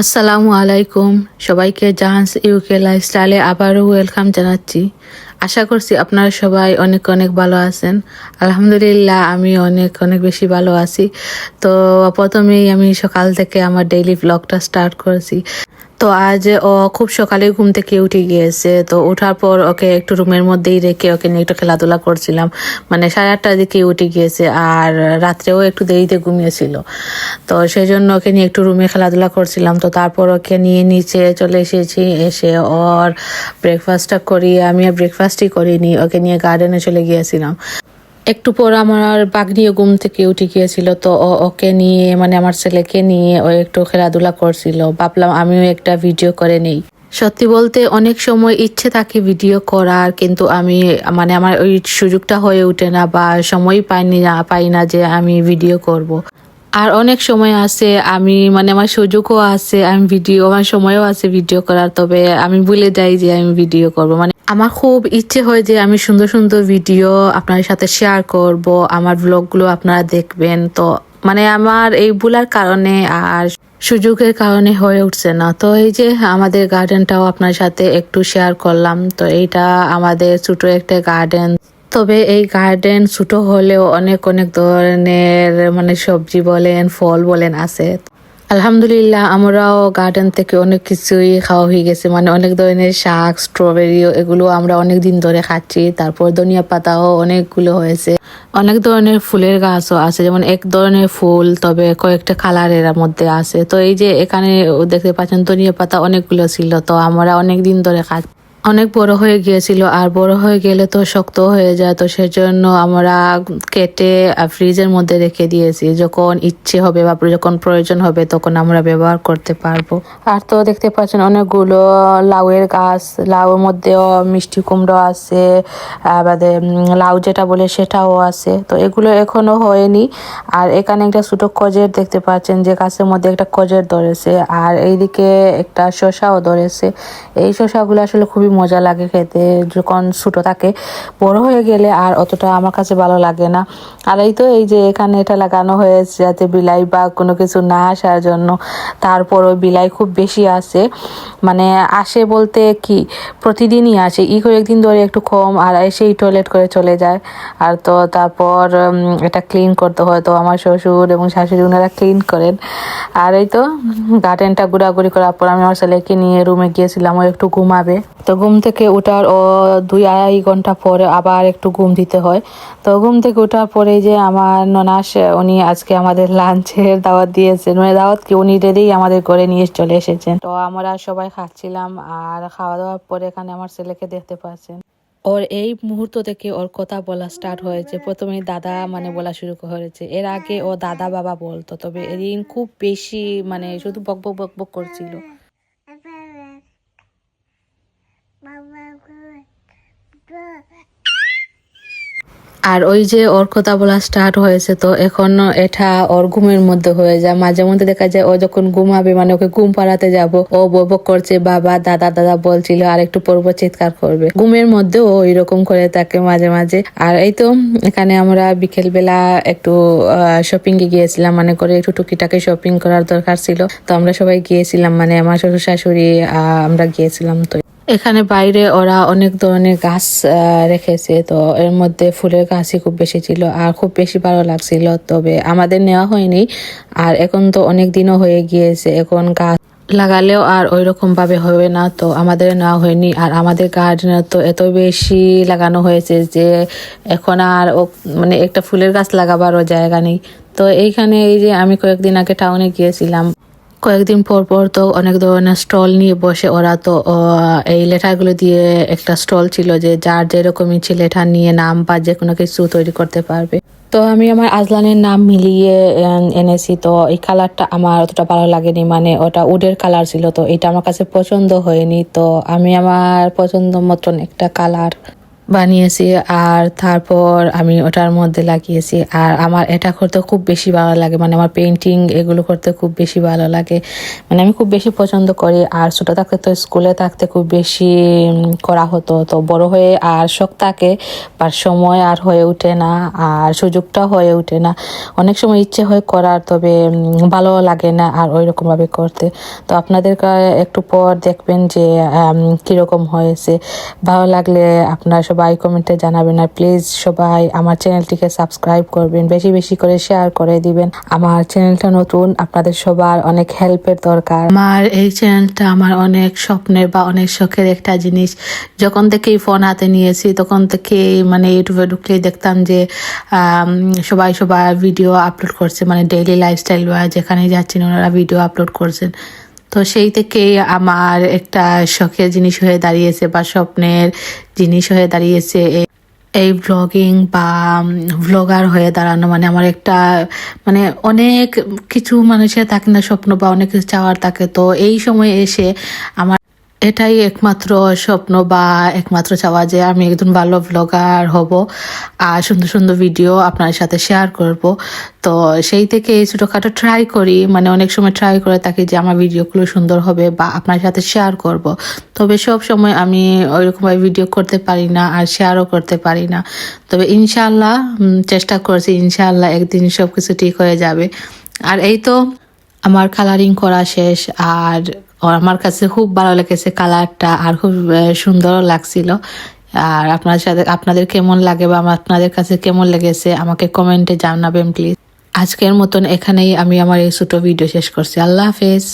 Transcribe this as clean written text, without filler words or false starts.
আসসালামু আলাইকুম, সবাইকে জাহান্স ইউকে লাইফস্টাইলে আবারও ওয়েলকাম জানাচ্ছি। আশা করছি আপনারা সবাই অনেক অনেক ভালো আছেন। আলহামদুলিল্লাহ আমি অনেক অনেক বেশি ভালো আছি। তো প্রথমেই আমি সকাল থেকে আমার ডেইলি ব্লগটা স্টার্ট করেছি। তো আজ ও খুব সকালে ঘুম থেকে উঠে গিয়েছে। তো ওঠার পর ওকে একটু রুমের মধ্যেই রেখে ওকে নিয়ে একটু খেলাধুলা করছিলাম। মানে 8:30টার দিকে উঠে গিয়েছে আর রাত্রেও একটু দেরিতে ঘুমিয়েছিল। তো সেই জন্য ওকে নিয়ে একটু রুমে খেলাধুলা করছিলাম। তো তারপর ওকে নিয়ে নিচে চলে এসেছি। এসে ওর ব্রেকফাস্টটা করিয়ে আমি আর ব্রেকফাস্টই করিনি, ওকে নিয়ে গার্ডেনে চলে গিয়েছিলাম। একটু পর আমার বাগনিও ঘুম থেকে উঠে গিয়েছিল। তো ওকে নিয়ে মানে আমার ছেলেকে নিয়ে ও একটু খেলাধুলা করছিল। ভাবলাম আমিও একটা ভিডিও করে নেই। সত্যি বলতে অনেক সময় ইচ্ছে থাকে ভিডিও করার, কিন্তু আমি মানে আমার ওই সুযোগটা হয়ে ওঠে না বা সময় পাই না যে আমি ভিডিও করব। আর অনেক সময় আছে আমি মানে আমার সুযোগও আছে, আমার সময়ও আছে ভিডিও করার, তবে আমি ভুলে যাই যে আমি ভিডিও করব। মানে আমার খুব ইচ্ছে হয় যে আমি সুন্দর সুন্দর ভিডিও আপনাদের সাথে শেয়ার করব, আমার ব্লগগুলো আপনারা দেখবেন। তো মানে আমার এই ভুলার কারণে আর সুযোগের কারণে হয়ে উঠছে না। তো এই যে আমাদের গার্ডেনটাও আপনার সাথে একটু শেয়ার করলাম। তো এইটা আমাদের ছোট একটা গার্ডেন, তবে এই গার্ডেন ছোট হলেও অনেক অনেক ধরনের মানে সবজি বলেন ফল বলেন আছে। আলহামদুলিল্লাহ আমরাও গার্ডেন থেকে অনেক কিছুই খাওয়া হয়ে গেছে। মানে অনেক ধরনের শাক, স্ট্রবেরি এগুলো আমরা অনেক দিন ধরে খাচ্ছি। তারপর ধনিয়া পাতাও অনেকগুলো হয়েছে। অনেক ধরনের ফুলের গাছও আছে, যেমন এক ধরনের ফুল তবে কয়েকটা কালারের মধ্যে আছে। তো এই যে এখানে দেখতে পাচ্ছেন ধনিয়া পাতা অনেকগুলো ছিল। তো আমরা অনেক দিন ধরে খাচ্ছি। অনেক বড় হয়ে গিয়েছিল আর বড় হয়ে গেলে তো শক্ত হয়ে যায়। তো সেজন্য আমরা কেটে ফ্রিজের মধ্যে রেখে দিয়েছি, যখন ইচ্ছে হবে বা যখন প্রয়োজন হবে তখন আমরা ব্যবহার করতে পারবো। আর তো দেখতে পাচ্ছেন অনেকগুলো লাউয়ের গাছ, লাউয়ের মধ্যেও মিষ্টি কুমড়ো আছে, লাউ যেটা বলে সেটাও আছে। তো এগুলো এখনো হয়নি। আর এখানে একটা ছোট কজের দেখতে পাচ্ছেন যে গাছের মধ্যে একটা কজের ধরেছে, আর এইদিকে একটা শসাও ধরেছে। এই শসাগুলো আসলে খুবই মজা লাগে খেতে যখন ছোট থাকে, বড় হয়ে গেলে আর অতটা আমার কাছে ভালো লাগে না। আর এই তো এই যে এখানে এটা লাগানো হয়েছে যাতে বিলাই বা কোনো কিছু না আসার জন্য। তারপরও বিলাই খুব বেশি আসে, মানে আসে বলতে কি প্রতিদিনই আসে, কয়েকদিন ধরে একটু কম আর এসেই টয়লেট করে চলে যায়। আর তো তারপর এটা ক্লিন করতে হয়। তো আমার শ্বশুর এবং শাশুড়ি ওনারা ক্লিন করেন। আর এই তো গার্ডেনটা ঘোরাঘুরি করার পর আমি আমার ছেলেকে নিয়ে রুমে গিয়েছিলাম, ও একটু ঘুমাবে। তো ঘুম থেকে ওঠার 2-2.5 ঘন্টা পরে আবার একটু ঘুম দিতে হয়। তো ঘুম থেকে ওঠার পরে যে আমার ননাস উনি আজকে আমাদের লাঞ্চের দাওয়াত দিয়েছেন, মানে দাওয়াত কি উনি রেডেই আমাদের ঘরে নিয়ে চলে এসেছেন। তো আমরা সবাই খাচ্ছিলাম আর খাওয়া দাওয়ার পরে এখানে আমার ছেলেকে দেখতে পাচ্ছেন। ওর এই মুহূর্ত থেকে ওর কথা বলা স্টার্ট হয়েছে। প্রথমে দাদা মানে বলা শুরু করেছে, এর আগে ও দাদা বাবা বলতো, তবে এদিন খুব বেশি মানে শুধু বক বক বক বক করছিল। আর ওই যে ওর কথা বলা স্টার্ট হয়েছে, তো এখন এটা ওর ঘুমের মধ্যে হয়ে যায়। মাঝে মধ্যে দেখা যায় ও যখন ঘুমাবে মানে ওকে ঘুম পাড়াতে যাব, ও বক করছে বাবা দাদা দাদা বলছিল, আর একটু পর্ব চিৎকার করবে। ঘুমের মধ্যে ও এরকম করে থাকে মাঝে মাঝে। আর এই তো এখানে আমরা বিকেল বেলা একটু শপিং এ গিয়েছিলাম, মানে করে একটু টুকিটাকে শপিং করার দরকার ছিল। তো আমরা সবাই গিয়েছিলাম, মানে আমার শ্বশুর শাশুড়ি আমরা গিয়েছিলাম। তো এখানে বাইরে ওরা অনেক ধরনের গাছ রেখেছে। তো এর মধ্যে ফুলের গাছই খুব বেশি ছিল আর খুব বেশি ভালো লাগছিল, তবে আমাদের নেওয়া হয়নি। আর এখন তো অনেক দিনও হয়ে গিয়েছে, এখন গাছ লাগালেও আর ওই রকম ভাবে হবে না, তো আমাদের নেওয়া হয়নি। আর আমাদের গার্ডেনে তো এত বেশি লাগানো হয়েছে যে এখন আর মানে একটা ফুলের গাছ লাগাবারও জায়গা নেই। তো এইখানে এই যে আমি কয়েকদিন আগে টাউনে গিয়েছিলাম, কয়েকদিন পর পর তো অনেক ধরনের স্টল নিয়ে বসে ওরা। তো এই লেটারগুলো দিয়ে একটা স্টল ছিল যে যার যেরকম ইচ্ছে লেটার নিয়ে নাম বা যে কোনো কিছু তৈরি করতে পারবে। তো আমি আমার আজলানের নাম মিলিয়ে এনেছি। তো এই কালারটা আমার অতটা ভালো লাগেনি, মানে ওটা উডের কালার ছিল, তো এটা আমার কাছে পছন্দ হয়নি। তো আমি আমার পছন্দ মতন একটা কালার বানিয়েছি আর তারপর আমি ওটার মধ্যে লাগিয়েছি। আর আমার এটা করতে খুব বেশি ভালো লাগে, মানে আমার পেন্টিং এগুলো করতে খুব বেশি ভালো লাগে, মানে আমি খুব বেশি পছন্দ করি। আর ছোটো থাকতে তো স্কুলে থাকতে খুব বেশি করা হতো, তো বড় হয়ে আর শখ থাকে বা সময় আর হয়ে ওঠে না, আর সুযোগটা হয়ে ওঠে না। অনেক সময় ইচ্ছে হয় করার, তবে ভালো লাগে না আর ওই রকমভাবে করতে। তো আপনাদের একটু পর দেখবেন যে কীরকম হয়েছে। ভালো লাগলে আপনারা সবাই কমেন্টে জানাবেন, আর প্লিজ সবাই আমার চ্যানেলটিকে সাবস্ক্রাইব করবেন, বেশি বেশি করে শেয়ার করে দিবেন। আমার চ্যানেলটা নতুন, আপনাদের সবার অনেক হেল্পের দরকার। আমার এই চ্যানেলটা আমার অনেক স্বপ্নের বা অনেক শখের একটা জিনিস। যখন থেকেই ফোন হাতে নিয়েছি তখন থেকেই মানে ইউটিউবে ঢুকলেই দেখতাম যে সবাই ভিডিও আপলোড করছে, মানে ডেইলি লাইফস্টাইল বা যেখানে যাচ্ছেন ওনারা ভিডিও আপলোড করছেন। তো সেই থেকেই আমার একটা শখের জিনিস হয়ে দাঁড়িয়েছে বা স্বপ্নের জিনিস হয়ে দাঁড়িয়েছে এই ব্লগিং বা ভ্লগার হয়ে দাঁড়ানো। মানে আমার একটা মানে অনেক কিছু মানুষের থাকে না স্বপ্ন বা অনেক কিছু চাওয়ার থাকে, তো এই সময় এসে আমার এটাই একমাত্র স্বপ্ন বা একমাত্র চাওয়া যে আমি একজন ভালো ব্লগার হব আর সুন্দর সুন্দর ভিডিও আপনার সাথে শেয়ার করব। তো সেই থেকে এই ছোটোখাটো ট্রাই করি, মানে অনেক সময় ট্রাই করে থাকি যে আমার ভিডিওগুলো সুন্দর হবে বা আপনার সাথে শেয়ার করব। তবে সব সময় আমি ওইরকমভাবে ভিডিও করতে পারি না আর শেয়ারও করতে পারি না। তবে ইনশাআল্লাহ চেষ্টা করছি, ইনশাআল্লাহ একদিন সব কিছু ঠিক হয়ে যাবে। আর এই তো আমার কালারিং করা শেষ, আর আমার কাছে খুব ভালো লেগেছে কালারটা, আর খুব সুন্দরও লাগছিল। আর আপনাদের কেমন লাগে বা আপনাদের কাছে কেমন লেগেছে আমাকে কমেন্টে জানাবেন প্লিজ। আজকের মতন এখানেই আমি আমার এই ছোট ভিডিও শেষ করছি। আল্লাহ হাফেজ।